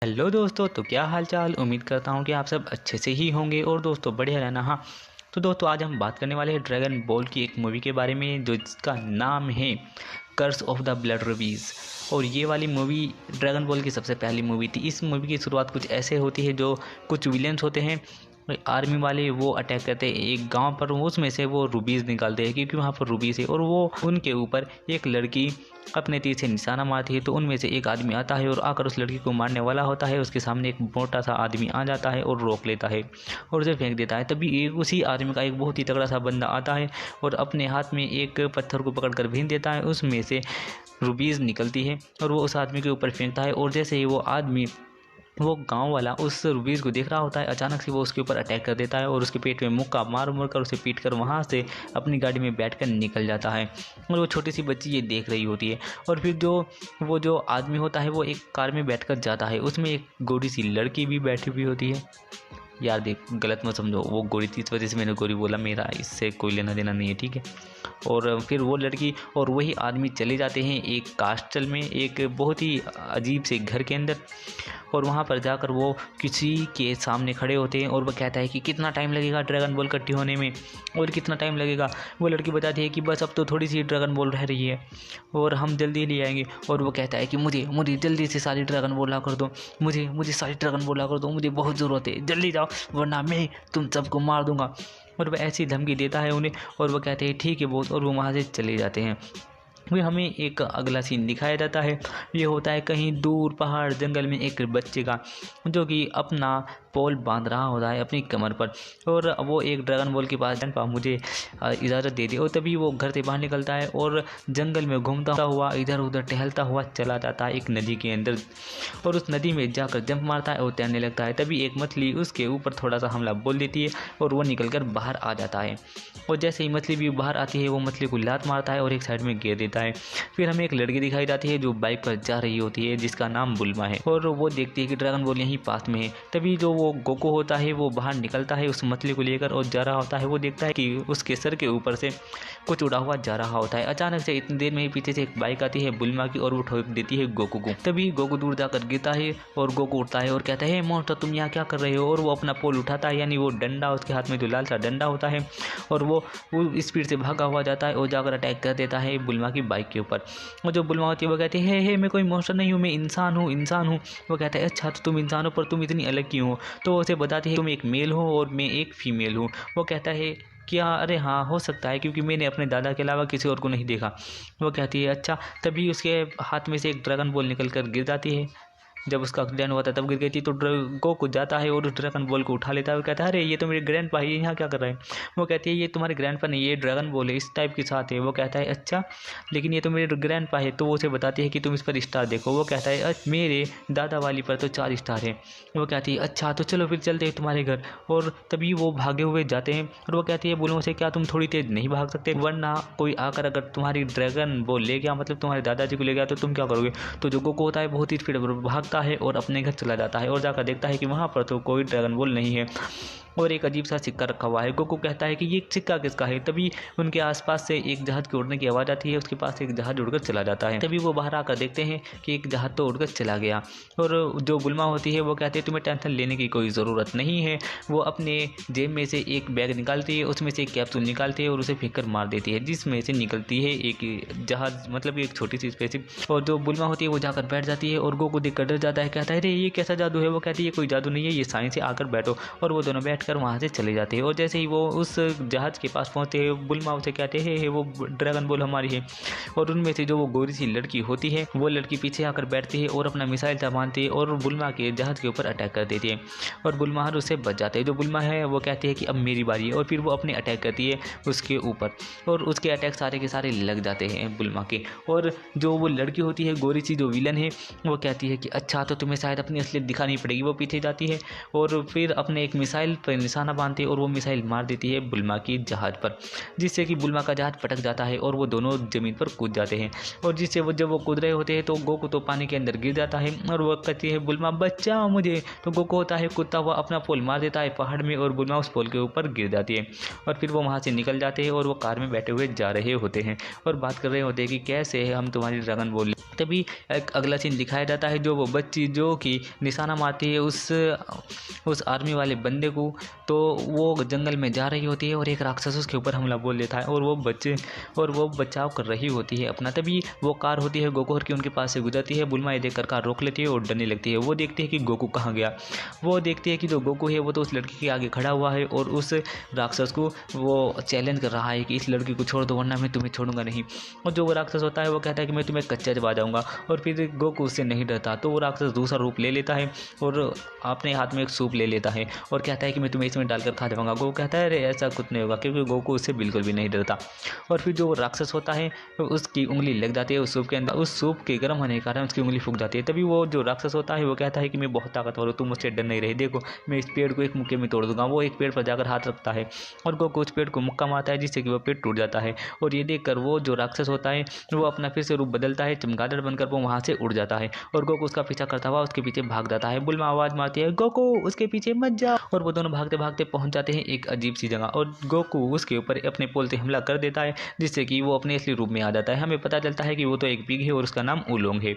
Hello दोस्तों, तो क्या हाल चाल। उम्मीद करता हूँ कि आप सब अच्छे से ही होंगे और दोस्तों बढ़िया रहना। हाँ, तो दोस्तों आज हम बात करने वाले हैं ड्रैगन बॉल की एक मूवी के बारे में जो जिसका नाम है कर्स ऑफ द ब्लड रुबीज़। और ये वाली मूवी ड्रैगन बॉल की सबसे पहली मूवी थी। इस मूवी की शुरुआत कुछ ऐसे होती है, जो कुछ विलेंस होते हैं आर्मी वाले, वो अटैक करते हैं एक गांव पर। उसमें से वो रूबीज़ निकालते हैं क्योंकि वहाँ पर रूबीज़ है, और वो उनके ऊपर एक लड़की अपने तीर से निशाना मारती है। तो उनमें से एक आदमी आता है और आकर उस लड़की को मारने वाला होता है। उसके सामने एक मोटा सा आदमी आ जाता है और रोक लेता है और उसे फेंक देता है। तभी एक उसी आर्मी का एक बहुत ही तगड़ा सा बंदा आता है और अपने हाथ में एक पत्थर को पकड़कर भीन देता है। उसमें से रूबीज़ निकलती है और वो उस आदमी के ऊपर फेंकता है। और जैसे ही वो गांव वाला उस रूबीज़ को देख रहा होता है, अचानक से वो उसके ऊपर अटैक कर देता है और उसके पेट में मुक्का मार कर उसे पीट कर वहाँ से अपनी गाड़ी में बैठकर निकल जाता है। और वो छोटी सी बच्ची ये देख रही होती है। और फिर जो आदमी होता है वो एक कार में बैठकर जाता है। उसमें एक गोरी सी लड़की भी बैठी हुई होती है। यार देख, गलत मत समझो, वो गोरी थी इस वजह से मैंने गोरी बोला, मेरा इससे कोई लेना देना नहीं है, ठीक है। और फिर वो लड़की और वही आदमी चले जाते हैं एक कास्टल में, एक बहुत ही अजीब से घर के अंदर। और वहाँ पर जाकर वो किसी के सामने खड़े होते हैं और वो कहता है कि कितना टाइम लगेगा ड्रैगन बॉल इकट्ठी होने में, और कितना टाइम लगेगा। वो लड़की बताती है कि बस अब तो थोड़ी सी ड्रैगन बॉल रह रही है और हम जल्दी ले आएंगे। और वो कहता है कि मुझे मुझे जल्दी से सारी ड्रैगन बॉल ला कर दो, मुझे सारी ड्रैगन बॉल ला कर दो, मुझे बहुत ज़रूरत है, जल्दी जाओ वरना मैं तुम सबको मार दूंगा। और वह ऐसी धमकी देता है उन्हें और वो कहते हैं ठीक है बॉस, और वो वहाँ से चले जाते हैं। फिर हमें एक अगला सीन दिखाया जाता है। ये होता है कहीं दूर पहाड़ जंगल में एक बच्चे का, जो कि अपना पोल बांध रहा होता है अपनी कमर पर। और वो एक ड्रैगन बॉल के पास मुझे इजाज़त दे दी। और तभी वो घर से बाहर निकलता है और जंगल में घूमता हुआ इधर उधर टहलता हुआ चला जाता है एक नदी के अंदर। और उस नदी में जाकर जंप मारता है और तैरने लगता है। तभी एक मछली उसके ऊपर थोड़ा सा हमला बोल देती है और वो निकल कर बाहर आ जाता है। और जैसे ही मछली भी बाहर आती है, वो मछली को लात मारता है और एक साइड में गिर देता है। फिर हमें एक लड़की दिखाई जाती है जो बाइक पर जा रही होती है, जिसका नाम बुल्मा है। और वो देखती है कि ड्रैगन बॉल यहीं पास में है। तभी जो वो गोको होता है वो बाहर निकलता है उस मछली को लेकर और जा रहा होता है। वो देखता है कि उसके सर के ऊपर से कुछ उड़ा हुआ जा रहा होता है। अचानक से इतनी देर में ही पीछे से एक बाइक आती है बुल्मा की और वो ठोक देती है गोकू को। तभी गोकू दूर जाकर गिरता है और गोकू उठता है और कहता है मोस्टर तुम यहाँ क्या कर रहे हो। और वो अपना पोल उठाता है, यानी वो डंडा, उसके हाथ में जो लाल सा डंडा होता है, और वो स्पीड से भागा हुआ जाता है और जाकर अटैक कर देता है बुल्मा की बाइक के ऊपर। और जो बुल्मा होती है वो कहती है हे मैं कोई मॉन्स्टर नहीं हूँ, मैं इंसान हूँ इंसान हूँ। वो कहता है अच्छा तो तुम इंसान हो, पर तुम इतनी अलग क्यों हो। तो उसे बताती है तुम एक मेल हो और मैं एक फीमेल हूँ। वो कहता है क्या, अरे हाँ हो सकता है क्योंकि मैंने अपने दादा के अलावा किसी और को नहीं देखा। वो कहती है अच्छा। तभी उसके हाथ में से एक ड्रैगन बॉल निकल कर गिर जाती है। जब उसका एक्सीडेंट हुआ था तब गिर गई थी। तो गोकू जाता है और उस ड्रैगन बॉल को उठा लेता है और कहता है अरे ये तो मेरे ग्रैंडपा है, ये यहाँ क्या कर रहे हैं। वो कहती है ये तुम्हारे ग्रैंडपा नहीं, ये ड्रैगन बॉल है, इस टाइप के साथ है। वो कहता है अच्छा लेकिन ये तो मेरे ग्रैंडपा है। तो वो उसे बताती है कि तुम इस पर स्टार देखो। वो कहता है मेरे दादा वाली पर तो 4 स्टार है। वो कहती है अच्छा तो चलो फिर चलते हैं तुम्हारे घर। और तभी वो भागे हुए जाते हैं और वो कहती है बोलो से क्या तुम थोड़ी तेज नहीं भाग सकते, वरना कोई आकर अगर तुम्हारी ड्रैगन बॉल ले गया, मतलब तुम्हारे दादाजी को ले गया, तो तुम क्या करोगे। तो जो गोकू होता है बहुत ही स्पीड भागता है और अपने घर चला जाता है और जाकर देखता है कि वहाँ पर तो कोई ड्रैगन बॉल नहीं है और एक अजीब सा सिक्का रखा हुआ है। गोकू कहता है कि ये सिक्का किसका है। तभी उनके आसपास से एक जहाज के उड़ने की आवाज़ आती है, उसके पास एक जहाज उड़कर चला जाता है। तभी वो बाहर आकर देखते हैं कि एक जहाज तो उड़कर चला गया। और जो बुल्मा होती है वो कहती है तुम्हें टेंशन लेने की कोई ज़रूरत नहीं है। वो अपने जेब में से एक बैग निकालती है, उसमें से एक कैप्सूल निकालती है और उसे फेंक कर मार देती है, जिसमें से निकलती है एक जहाज, मतलब एक छोटी सी स्पेसशिप। और जो बुल्मा होती है वो जाकर बैठ जाती है और गोकू देखकर डर जाता है, कहता है अरे ये कैसा जादू है। वो कहती है ये कोई जादू नहीं है, ये साइंस है, आकर बैठो। और वो दोनों बैठकर वहाँ से चले जाते हैं। और जैसे ही वो उस जहाज के पास पहुँचते हैं, बुल्मा उसे कहते हैं वो ड्रैगन बॉल हमारी है। और उनमें से जो वो गोरी सी लड़की होती है वो लड़की पीछे आकर बैठती है और अपना मिसाइल बांधती है और बुल्मा के जहाज के ऊपर अटैक कर देती है और बुल्मा उससे बच जाते हैं। जो बुल्मा है वो कहती है कि अब मेरी बारी है और फिर वो अपने अटैक करती है उसके ऊपर और उसके अटैक सारे के सारे लग जाते हैं बुल्मा के। और जो वो लड़की होती है गोरी सी जो विलन है, वो कहती है कि अच्छा तो तुम्हें शायद अपनी असलियत दिखानी पड़ेगी। वो पीछे जाती है और फिर अपने एक मिसाइल पे पर निशाना बांधती है और वो मिसाइल मार देती है बुल्मा की जहाज़ पर, जिससे कि बुल्मा का जहाज़ पटक जाता है और वो दोनों ज़मीन पर कूद जाते हैं। और जिससे वो जब वो कूद रहे होते हैं तो गोकू तो पानी के अंदर गिर जाता है और वो कहती है बुल्मा बचाओ मुझे। तो गोकू होता है कूदता हुआ अपना पोल मार देता है पहाड़ में और बुल्मा उस पोल के ऊपर गिर जाती है। और फिर वो वहाँ से निकल जाते हैं और वो कार में बैठे हुए जा रहे होते हैं और बात कर रहे होते हैं कि कैसे हम तुम्हारी ड्रैगन बॉल। तभी एक अगला सीन दिखाया जाता है, जो वो बच्ची जो कि निशाना मारती है उस आर्मी वाले बंदे को। तो वो जंगल में जा रही होती है और एक राक्षस उसके ऊपर हमला बोल देता है और वो बचाव कर रही होती है अपना। तभी वो कार होती है गोकुहर की उनके पास से गुजरती है। बुल्मा ये देखकर कार रोक लेती है और डरने लगती है। वो देखती है कि गोकू कहाँ गया। वो देखती है कि जो गोकू है वो तो उस लड़की के आगे खड़ा हुआ है और उस राक्षस को वो चैलेंज कर रहा है कि इस लड़की को छोड़ दो वरना मैं तुम्हें छोड़ूंगा नहीं। और जो वो राक्षस होता है वो कहता है कि मैं तुम्हें कच्चा चबा जाऊंगा। और फिर गोकू उससे नहीं डरता तो वो राक्षस दूसरा रूप ले लेता है और अपने हाथ में एक सूप ले लेता है और कहता है कि मैं तुम्हें इसमें डालकर खा जाऊंगा। गोकू कहता है अरे ऐसा कुछ नहीं होगा, क्योंकि गोकू उससे बिल्कुल भी नहीं डरता। और फिर जो राक्षस होता है उसकी उंगली लग जाती है उस सूप के अंदर। उस सूप के गर्म होने के कारण उसकी उंगली फूक जाती है। तभी वो जो राक्षस होता है वो कहता है कि मैं बहुत ताकतवर हूँ, तुम मुझसे डर नहीं रहे, देखो मैं इस पेड़ को एक मुक्के में तोड़ दूंगा। वो एक पेड़ पर जाकर हाथ रखता है और गोकू उस पेड़ को मुक्का मारता है जिससे कि वो पेड़ टूट जाता है। और ये देखकर वो जो राक्षस होता है वो अपना फिर से रूप बदलता है, चमगादड़ बनकर वो वहाँ से उड़ जाता है और गोकू उसका पीछा करता हुआ उसके पीछे भाग जाता है। बुल्मा आवाज़ मारती है गोकू उसके पीछे मत जाओ। और वो दोनों भागते भागते पहुंच जाते हैं एक अजीब सी जगह और गोकू उसके ऊपर अपने पोल से हमला कर देता है जिससे कि वो अपने असली रूप में आ जाता है। हमें पता चलता है कि वो तो एक पिग है और उसका नाम उलोंग है।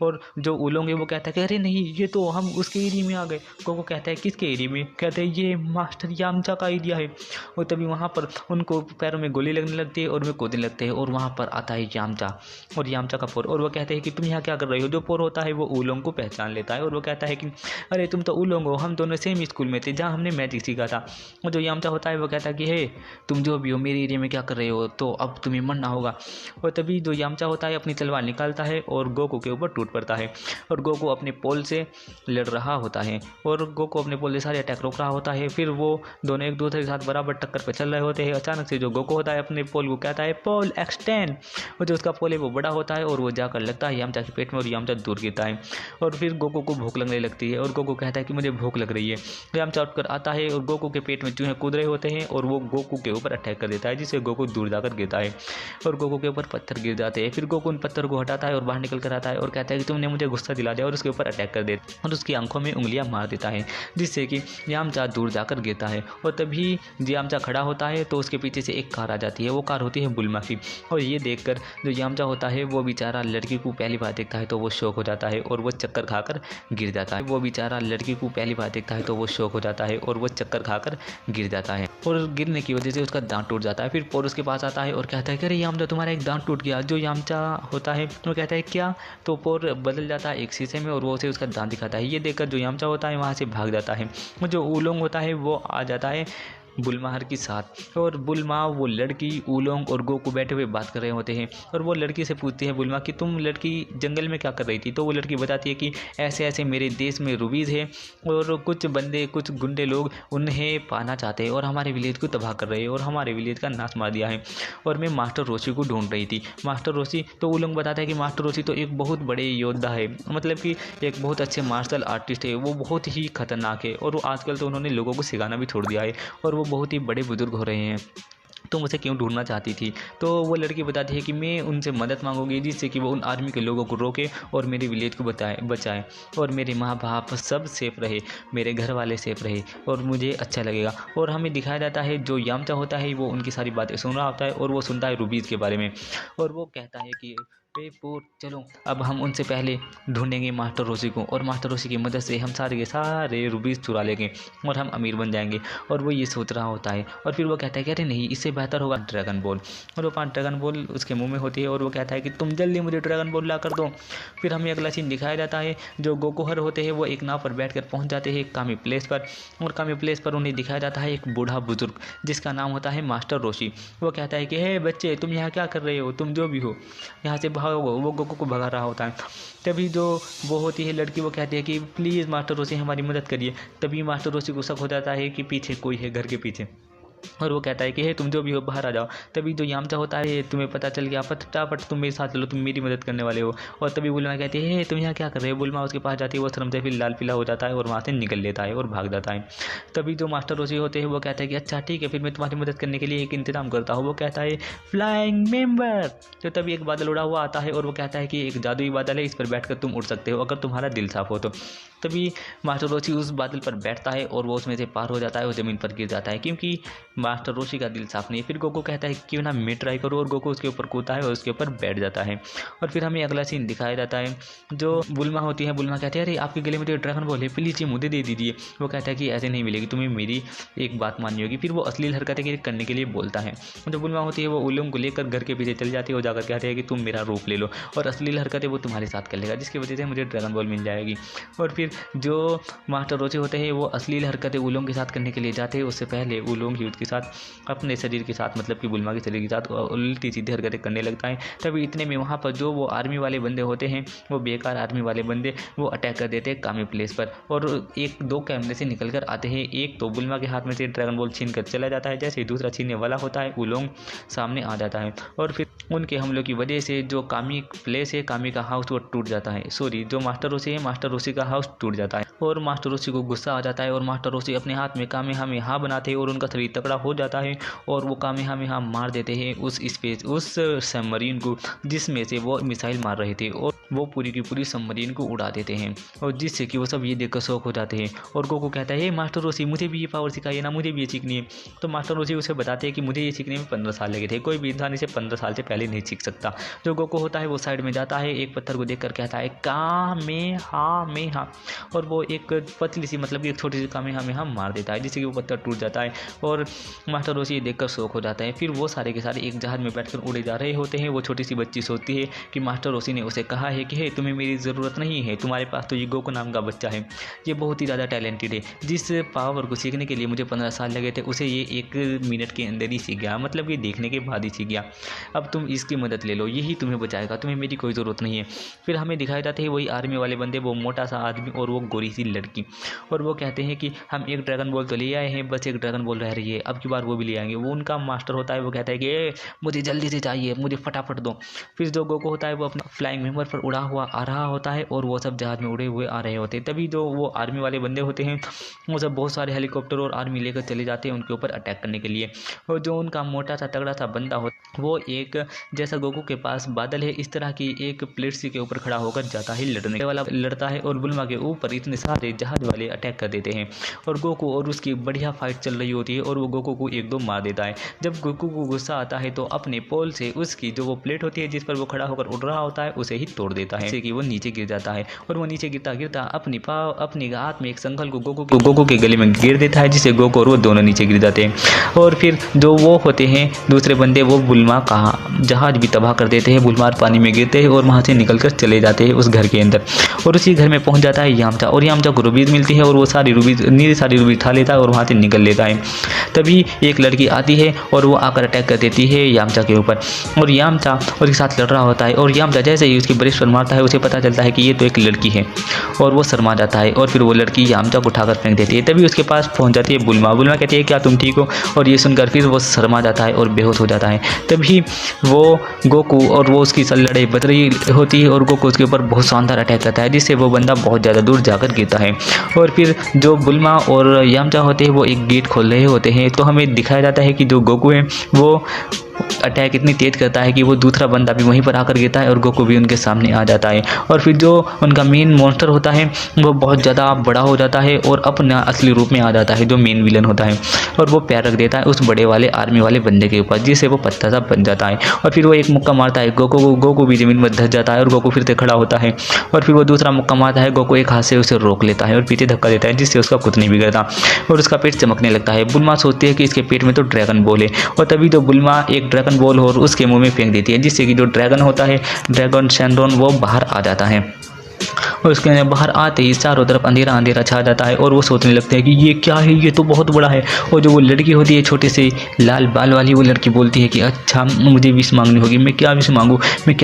और जो उलोंग है वो कहता है कि अरे नहीं ये तो हम उसके एरिया में आ गए। गोकू कहता है किसके एरिया में? कहते हैं ये मास्टर यामचा का एरिया है। और तभी वहाँ पर उनको पैरों में गोली लगने लगती है और वे कूदने लगते हैं और वहाँ पर आता है यामचा और यामचा का पोर। और वो कहते हैं कि तुम यहाँ क्या कर रहे हो? जो पोर होता है वो उलोंग को पहचान लेता है और वो कहता है कि अरे तुम तो उलोंग हो, हम दोनों सेम स्कूल में थे जहाँ हमने मैजिक सीखा था। और जो यामचा होता है वो कहता है कि हे तुम जो भी हो मेरे एरिया में क्या कर रहे हो, तो अब तुम्हें मरना होगा। और तभी जो यामचा होता है अपनी तलवार निकालता है और गोकू के ऊपर टूट पड़ता है और गोकू अपने पोल से लड़ रहा होता है और गोकू अपने पोल से सारे अटैक रोक रहा होता है। फिर वो दोनों एक दूसरे के साथ बराबर टक्कर पर चल रहे होते हैं। अचानक से जो गोकू होता है अपने पोल को कहता है पोल एक्सटेंड। और जो उसका पोल है वो बड़ा होता है और वो जाकर लगता है यामचा के पेट में और यामचा दूर गिरता है। और फिर गोकू को भूख लगने लगती है और गोकू कहता है कि मुझे भूख लग रही है। यामचा उठकर आता है और गोकू के पेट में चूहे कूद रहे होते हैं और वो गोकू के ऊपर अटैक कर देता है जिससे गोकू दूर जाकर गिरता है और गोकू के ऊपर पत्थर गिर जाते हैं। फिर गोकू उन पत्थर को हटाता है और बाहर निकल कर आता है और कहता है कि तुमने मुझे गुस्सा दिला दिया और उसके ऊपर अटैक कर देता और उसकी आंखों में उंगलियां मार देता है जिससे कि यामचा दूर जाकर गिरता है। और तभी यामचा खड़ा होता है तो उसके पीछे से एक कार आ जाती है। वो कार होती है बुल्मा की। और ये देखकर जो यामचा होता है वो बेचारा लड़की को पहली बार देखता है तो वो शौक हो जाता है और वो चक्कर खाकर गिर जाता है। वो बेचारा लड़की को पहली बार देखता है तो वो शौक हो जाता है और वो चक्कर खाकर गिर जाता है और गिरने की वजह से उसका दांत टूट जाता है। फिर पोर उसके पास आता है और कहता है कि अरे यामचा तुम्हारा एक दांत टूट गया। जो यामचा होता है वो कहता है क्या? तो पोर बदल जाता है एक शीशे में और वो उसे उसका दांत दिखाता है। ये देखकर जो यामचा होता है वहाँ से भाग जाता है और जो उलोंग होता है वो आ जाता है बुलमाहर के साथ। और बुल्मा वो लड़की उलोंग और गोकू बैठे हुए बात कर रहे होते हैं और वो लड़की से पूछती है बुल्मा कि तुम लड़की जंगल में क्या कर रही थी? तो वो लड़की बताती है कि ऐसे ऐसे मेरे देश में रूबीज़ है और कुछ बंदे कुछ गुंडे लोग उन्हें पाना चाहते हैं और हमारे विलेज को तबाह कर रहे हैं और हमारे विलेज का नाश मार दिया है और मैं मास्टर रोशी को ढूंढ रही थी। मास्टर रोशी तो उलोंग बताता है कि मास्टर रोशी तो एक बहुत बड़े योद्धा है, मतलब कि एक बहुत अच्छे मार्शल आर्टिस्ट है, वो बहुत ही खतरनाक है और वो आजकल तो उन्होंने लोगों को सिखाना भी छोड़ दिया है और वो बहुत ही बड़े बुजुर्ग हो रहे हैं। तुम उसे क्यों ढूंढना चाहती थी? तो वो लड़की बताती है कि मैं उनसे मदद मांगूंगी जिससे कि वो उन आर्मी के लोगों को रोके और मेरे विलेज को बचाए और मेरे माँ बाप सब सेफ रहे, मेरे घर वाले सेफ रहे और मुझे अच्छा लगेगा। और हमें दिखाया जाता है जो यामचा होता है वो उनकी सारी बातें सुन रहा होता है और वो सुनता है रूबीज़ के बारे में और वो कहता है कि पोर चलो अब हम उनसे पहले ढूंढेंगे मास्टर रोशी को और मास्टर रोशी की मदद से हम सारे के सारे रूबीज़ चुरा लेंगे और हम अमीर बन जाएंगे। और वो ये सोच रहा होता है और फिर वो कहता है कि अरे नहीं, इससे बेहतर होगा ड्रैगन बॉल। और वो 5 ड्रैगन बॉल उसके मुंह में होती है और वो कहता है कि तुम जल्दी मुझे ड्रैगन बॉल ला कर दो। फिर हमें अगला सीन दिखाया जाता है, जो गोकुहर होते हैं वो एक नाव पर बैठ कर पहुँच जाते हैं कामी प्लेस पर और कामी प्लेस पर उन्हें दिखाया जाता है एक बूढ़ा बुजुर्ग जिसका नाम होता है मास्टर रोशी। वो कहता है कि हे बच्चे तुम यहाँ क्या कर रहे हो, तुम जो भी हो यहाँ से भागो। वो गोकू को भगा रहा होता है। तभी जो वो होती है लड़की वो कहती है कि प्लीज़ मास्टर रोशी हमारी मदद करिए। तभी मास्टर रोशी को शक हो जाता है कि पीछे कोई है घर के पीछे और वो कहता है कि हे तुम जो भी हो बाहर आ जाओ। तभी जो यामचा होता है तुम्हें पता चल गया, फटाफट तुम मेरे साथ चलो, तुम मेरी मदद करने वाले हो। और तभी बुलमा कहती है हे तुम यहाँ क्या कर रहे हो। बुलमा उसके पास जाती है, वो शर्म से फिर लाल पीला हो जाता है और वहाँ से निकल लेता है और भाग जाता है। तभी जो मास्टर रोशी होते हैं वो कहता है कि अच्छा ठीक है, फिर मैं तुम्हारी मदद करने के लिए एक इंतजाम करता हूँ। वो कहता है फ्लाइंग मेंबर। तो तभी एक बादल उड़ा हुआ आता है और वो कहता है कि एक जादुई बादल है, इस पर बैठकर तुम उड़ सकते हो अगर तुम्हारा दिल साफ हो तो। तभी मास्टर रोशी उस बादल पर बैठता है और वो उसमें से पार हो जाता है और ज़मीन पर गिर जाता है, क्योंकि मास्टर रोशी का दिल साफ नहीं है। फिर गोकू कहता है कि क्यों ना मैं ट्राई करूँ, और गोकू उसके ऊपर कूदता है और उसके ऊपर बैठ जाता है। और फिर हमें अगला सीन दिखाया जाता है, जो बुलमा होती है, बुलमा कहते हैं अरे आपके गले में तो ड्रैगन बॉल है, प्लीज़ ये मुझे दे दीजिए। वो कहता है कि ऐसे नहीं मिलेगी, तुम्हें मेरी एक बात माननी होगी। फिर वो अश्लील हरकतें करने के लिए बोलता है। जो बुलमा होती है वो उलूम को लेकर घर के पीछे चल जाती है और जाकर कहते हैं कि तुम मेरा रूप ले लो, और अश्लील हरकतें वो तुम्हारे साथ कर लेगा, जिसकी वजह से मुझे ड्रैगन बॉल मिल जाएगी। और फिर जो मास्टर रोचे होते हैं वो अश्लील हरकतें उलोंग के साथ करने के लिए जाते हैं। उससे पहले उलोंग ही उसके साथ अपने शरीर के साथ, मतलब कि बुलमा के शरीर के साथ उल्टी सीधी हरकतें करने लगता है। तभी इतने में वहाँ पर जो वो आर्मी वाले बंदे होते हैं, वो बेकार आर्मी वाले बंदे, वो अटैक कर देते हैं कामी प्लेस पर, और एक दो कैमरे से निकल कर आते हैं। एक तो बुलमा के हाथ में से ड्रैगन बॉल छीन कर चला जाता है, जैसे ही दूसरा छीनने वाला होता है उलोंग सामने आ जाता है। और फिर उनके हमलों की वजह से जो कामी प्लेस है, कामी का हाउस, वो टूट जाता है। सॉरी, जो मास्टर रोशी है, मास्टर रोशी का हाउस टूट जाता है और मास्टर रोशी को गुस्सा आ जाता है और मास्टर रोशी अपने हाथ में कामेहामेहा बनाते हैं और उनका शरीर तगड़ा हो जाता है और वो कामेहामेहा मार देते हैं उस सबमरीन को जिसमें से वो मिसाइल मार रहे थे, और वो पूरी की पूरी सबमरीन को उड़ा देते हैं, और जिससे कि वो सब ये देखकर शौक हो जाते हैं। और गोकू कहता है मास्टर रोशी मुझे भी ये पावर सिखाइए ना, मुझे भी ये सीखनी है। तो मास्टर रोशी उसे बताते हैं कि मुझे ये सीखने में 15 साल लगे थे, कोई भी इंसान इसे 15 साल से पहले नहीं सीख सकता। जो गोकू होता है वो साइड में जाता है, एक पत्थर को देखकर कहता है कामेहामेहा, और वो एक पतली सी, मतलब कि एक छोटी सी कामेहामेहा मार देता है, जिससे कि वो पत्थर टूट जाता है और मास्टर रोशी ये देखकर शौक हो जाता है। फिर वो सारे के सारे एक जहाज में बैठकर उड़े जा रहे होते हैं। वो छोटी सी बच्ची सोचती है कि मास्टर रोशी ने उसे कहा है कि हे तुम्हें मेरी ज़रूरत नहीं है, तुम्हारे पास तो ये गोकू नाम का बच्चा है, ये बहुत ही ज़्यादा टैलेंटेड है, जिस पावर को सीखने के लिए मुझे 15 साल लगे थे उसे ये 1 मिनट के अंदर ही सीख गया, मतलब कि देखने के बाद ही सीख गया। अब तुम इसकी मदद ले लो, यही तुम्हें बचाएगा, तुम्हें मेरी कोई ज़रूरत नहीं है। फिर हमें दिखाए जाते हैं वही आर्मी वाले बंदे, वो मोटा सा आदमी और वो गोरी सी लड़की, और वो कहते हैं कि हम एक ड्रैगन बॉल तो ले आए हैं, बस एक ड्रैगन बॉल रह रही है, अब की बार वो भी ले आएंगे। वो उनका मास्टर होता है, वो कहता है कि मुझे जल्दी से चाहिए, मुझे फटाफट दो। फिर जो गोकू होता है वो अपना फ्लाइंग मेंबर पर उड़ा हुआ आ रहा होता है और वो सब जहाज में उड़े हुए आ रहे होते हैं। तभी जो वो आर्मी वाले बंदे होते हैं वो सब बहुत सारे हेलीकॉप्टर और आर्मी लेकर चले जाते हैं उनके ऊपर अटैक करने के लिए। और जो उनका मोटा सा तगड़ा सा बंदा होता वो एक, जैसा गोकू के पास बादल है इस तरह की एक प्लेट सी के ऊपर खड़ा होकर जाता है लड़ने वाला, लड़ता है और बुलमा के ऊपर इतने सारे जहाज वाले अटैक कर देते हैं और गोकू और उसकी बढ़िया फाइट चल रही होती है और वो गोकू को एक दो मार देता है। जब गोकू को गुस्सा आता है तो अपने पोल से उसकी जो वो प्लेट होती है जिस पर वो खड़ा होकर उड़ रहा होता है उसे ही तोड़ देता है, जिससे कि वो नीचे गिर जाता है और वो नीचे गिरता गिरता अपनी हाथ में एक संगल को गोकू के गले में गिर देता है, जिससे गोकू और वो दोनों नीचे गिर जाते हैं। और फिर जो वो होते हैं दूसरे बंदे, वो बुलमा का जहाज भी तबाह कर देते हैं, बुलमा पानी में गिरते हैं और वहाँ से निकलकर चले जाते हैं उस घर के अंदर। और उसी घर में पहुँच जाता है यामचा, और यामचा को रूबीज मिलती है और वो सारी रूबीज उठा लेता है और वहाँ से निकल लेता है। तभी एक लड़की आती है और वो आकर अटैक कर देती है यामचा के ऊपर, और यामचा उसके साथ लड़ रहा होता है और यामचा जैसे ही उसकी ब्रेस्ट पर मारता है उसे पता चलता है कि ये तो एक लड़की है और वो शर्मा जाता है और फिर वो लड़की यामचा को उठाकर फेंक देती है। तभी उसके पास पहुंच जाती है बुलमा कहती है क्या तुम ठीक हो, और ये सुनकर फिर वो शर्मा जाता है और बेहोश हो जाता है। तभी वो गोकू और वो उसकी लड़ाई बच रही होती है और गोकू उसके ऊपर बहुत शानदार अटैक करता है, जिससे वो बंदा बहुत ज़्यादा दूर जाकर गिरता है। और फिर जो बुलमा और यामचा होते हैं वो एक गेट खोल रहे होते हैं, तो हमें दिखाया जाता है कि जो गोकू है वो अटैक इतनी तेज करता है कि वो दूसरा बंदा भी वहीं पर आकर गिरता है और गोकू भी उनके सामने आ जाता है। और फिर जो उनका मेन मॉन्स्टर होता है वो बहुत ज़्यादा बड़ा हो जाता है और अपना असली रूप में आ जाता है, जो मेन विलन होता है, और वो पैर रख देता है उस बड़े वाले आर्मी वाले बंदे के ऊपर, जिससे वो पत्ता सा बन जाता है। और फिर वो एक मुक्का मारता है गोकू को, गोकू भी ज़मीन में धस जाता है और गोकू फिर से खड़ा होता है। और फिर वो दूसरा मुक्का मारता है, गोकू एक हाथ से उसे रोक लेता है और पीछे धक्का देता है, जिससे उसका कुछ नहीं बिगड़ता और उसका पेट चमकने लगता है। बुलमा सोचती है कि इसके पेट में तो ड्रैगन बॉल है, और तभी तो बुलमा एक ड्रैगन बॉल और उसके मुंह में फेंक देती है, जिससे कि जो ड्रैगन होता है, ड्रैगन शैनरॉन, वो बाहर आ जाता है। और उसके बाहर आते ही चारों तरफ अंधेरा अंधेरा छा जाता है और वो सोचने लगते हैं कि ये क्या है, ये तो बहुत बड़ा है। और जो वो लड़की होती है छोटे से लाल बाल वाली, वो लड़की बोलती है कि अच्छा मुझे विश मांगनी होगी, मैं क्या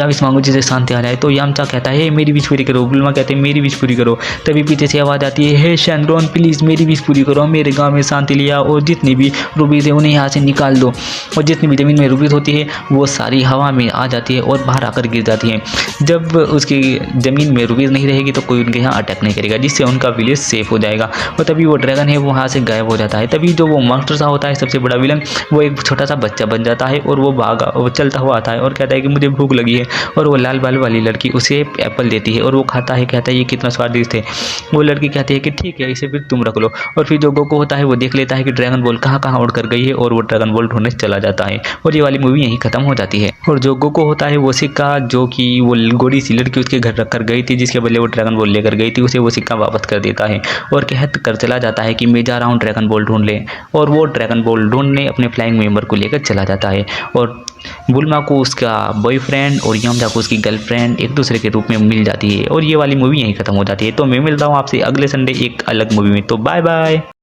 विश मांगू जिसे शांति आ जाए। तो यामचा कहता है मेरी विश पूरी करो, बुल्मा कहते हैं मेरी विश पूरी करो। तभी पीछे से आवाज़ आती है हे शैनरॉन प्लीज़ मेरी विश पूरी करो, मेरे गाँव में शांति लिया और जितनी भी रूबीज है उन्हें यहाँ से निकाल दो। और जितनी भी ज़मीन में रूबीज होती है वो सारी हवा में आ जाती है और बाहर आकर गिर जाती है। जब उसकी ज़मीन में रूबीज नहीं रहेगी तो कोई उनके यहाँ अटैक नहीं करेगा, जिससे उनका विलेज सेफ हो जाएगा। और तभी वो ड्रैगन है वो वहाँ से गायब हो जाता है। तभी जो वो मॉन्स्टर सा होता है सबसे बड़ा विलन, वो एक छोटा सा बच्चा बन जाता है और वो चलता हुआ आता है और कहता है कि मुझे भूख लगी है। और वो लाल बाल वाली लड़की उसे एप्पल देती है और वो खाता है, कहता है ये कितना स्वादिष्ट है। वो लड़की कहती है कि ठीक है इसे फिर तुम रख लो। और फिर जो गोकू होता है वो देख लेता है कि ड्रैगन बॉल कहाँ कहाँ उड़ कर गई है और वो ड्रैगन बॉल ढूंढने चला जाता है। और ये वाली मूवी यहीं खत्म हो जाती है। और जो गोकू होता है वो सिक्का जो कि वो गोरी सी लड़की उसके घर रख कर गई थी, जिसके बदले वो ड्रैगन बॉल लेकर गई थी, उसे वो सिक्का वापस कर देता है और कह कर चला जाता है कि मैं जा रहा हूँ ड्रैगन बॉल ढूंढ ले। और वो ड्रैगन बॉल ढूंढने अपने फ्लाइंग मेंबर को लेकर चला जाता है। और बुल्मा को उसका बॉयफ्रेंड और यामचा को उसकी गर्लफ्रेंड एक दूसरे के रूप में मिल जाती है। और ये वाली मूवी यहीं खत्म हो जाती है। तो मैं मिलता हूँ आपसे अगले संडे एक अलग मूवी में। तो बाय बाय।